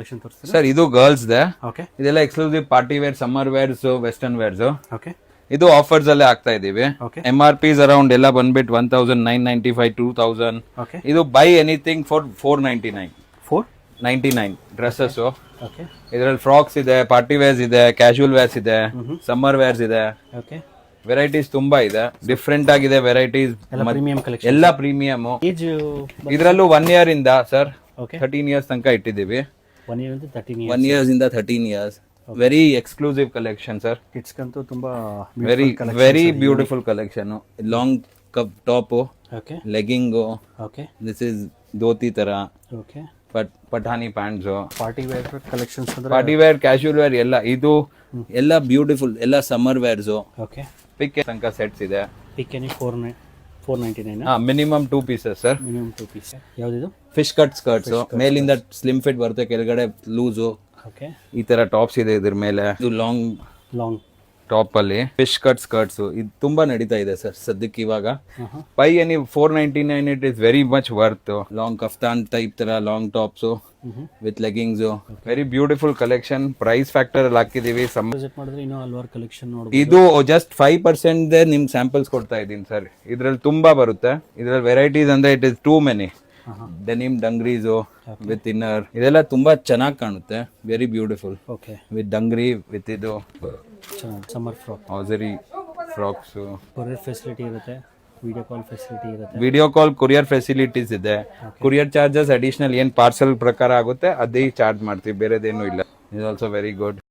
Collection ತೋರಿಸ್ತೀರಾ sir ಇದು girls ದೆ. ಓಕೆ ಇದೆಲ್ಲ exclusive party wear, summer wears, western wears. Okay ಇದು ಆಫರ್ಸ್ ಅಲ್ಲೇ ಆಗ್ತಾ ಇದೀವಿ. Okay. MRPs ಅರೌಂಡ್ ಎಲ್ಲ ಬಂದ್ಬಿಟ್ಟು 1995, 2000. ಓಕೆ ಇದು by anything for 499 499 dresses. Okay ಇದರಲ್ಲಿ ಫ್ರಾಕ್ಸ್ ಇದೆ, ಪಾರ್ಟಿ ವೇರ್ಸ್ ಇದೆ, ಕ್ಯಾಶುವಲ್ ವೇರ್ಸ್ ಇದೆ, ಸಮ್ಮರ್ ವೇರ್ಸ್ ಇದೆ. ಓಕೆ ವೆರೈಟೀಸ್ ತುಂಬಾ ಇದೆ, ಡಿಫ್ರೆಂಟ್ ಆಗಿದೆ ವೆರೈಟೀಸ್. ಎಲ್ಲ ಪ್ರೀಮಿಯಂ ಕಲೆಕ್ಷನ್. ಎಲ್ಲ ಪ್ರೀಮಿಯಮ್. ಏಜ್ ಇದರಲ್ಲೂ 1 year ಇಂದ ಸರ್ ಓಕೆ 13 years ತನಕ ಇಟ್ಟಿದ್ದೀವಿ. 1 year ಇಂದ 13 1 years. years ಇಂದ 13 years. Very exclusive collection sir. ಕಿಡ್ಸ್ಗಂತೂ ತುಂಬಾ very beautiful collection. Long cup top, okay legging, okay this is dhoti ತರ, okay Pathani pants, party wear collections ಅಂದ್ರೆ ಪಾರ್ಟಿ ವೇರ್, ಕ್ಯಾಶುವಲ್ ವೇರ್ ಎಲ್ಲ. ಇದು ಎಲ್ಲ ಬ್ಯೂಟಿಫುಲ್, ಎಲ್ಲ ಸಮ್ಮರ್ ವೇರ್ಸ್. ಓಕೆ ಪಿಕ್ ತನಕ ಸೆಟ್ಸ್ ಇದೆ. ಪಿಕೆನಿ 499 ಮಿನಿಮಮ್ 2 pieces ಸರ್. Minimum 2 piece. ಯಾವ್ದಿದು? ಫಿಶ್ ಕಟ್ ಸ್ಕರ್ಟ್ಸ್, ಮೇಲಿಂದ ಸ್ಲಿಮ್ ಫಿಟ್ ಬರುತ್ತೆ, ಕೆಳಗಡೆ ಲೂಸು. ಓಕೆ ಈ ತರ ಟಾಪ್ಸ್ ಇದೆ ಇದ್ರ ಮೇಲೆ. ಇದು ಲಾಂಗ್ ಟಾಪ್ ಅಲ್ಲಿ ಫಿಶ್ ಕಟ್ ಸ್ಕರ್ಟ್ಸ್ ಇದು ತುಂಬಾ ನಡೀತಾ ಇದೆ ಸರ್ ಸದ್ಯಕ್ಕೆ ಇವಾಗ. Buy any 499 it is very much worth. Long kaftan type ತರ long tops with leggings. Very beautiful collection. Price factor ಅಲ್ಲಿ ಹಾಕಿದೀವಿ. ವಿಸಿಟ್ ಮಾಡಿದ್ರೆ ಇನ್ನೂ ಹಲವಾರು ಕಲೆಕ್ಷನ್ ನೋಡಬಹುದು. ಇದು ಜಸ್ಟ್ 5% ನಿಮ್ ಸ್ಯಾಂಪಲ್ಸ್ ಕೊಡ್ತಾ ಇದ್ದೀನಿ ಸರ್. ಇದ್ರಲ್ಲಿ ತುಂಬಾ ಬರುತ್ತೆ. ಇದ್ರಲ್ಲಿ ವೆರೈಟೀಸ್ ಅಂದ್ರೆ it is too many. Denim dungarees with inner, ಇದೆಲ್ಲ ತುಂಬಾ ಚೆನ್ನಾಗಿ ಕಾಣುತ್ತೆ. Very beautiful. Okay with dungaree, with ಇದು ಸಮ್ಮರ್ ಫ್ರಾಕ್, ಆಸರಿ ಫ್ರಾಕ್ಸ್. ಕೊರಿಯರ್ ಫೆಸಿಲಿಟಿ ಇರುತ್ತೆ, ವಿಡಿಯೋ ಕಾಲ್ ಫೆಸಿಲಿಟಿ ಇರುತ್ತೆ. ವಿಡಿಯೋ ಕಾಲ್ ಕೊರಿಯರ್ ಫೆಸಿಲಿಟೀಸ್ ಇದೆ. ಕೊರಿಯರ್ ಚಾರ್ಜಸ್ ಅಡಿಷನಲ್ ಏನ್ ಪಾರ್ಸಲ್ ಪ್ರಕಾರ ಆಗುತ್ತೆ ಅದೇ ಚಾರ್ಜ್ ಮಾಡ್ತೀವಿ, ಬೇರೆದೇನು ಇಲ್ಲ. Is also very good.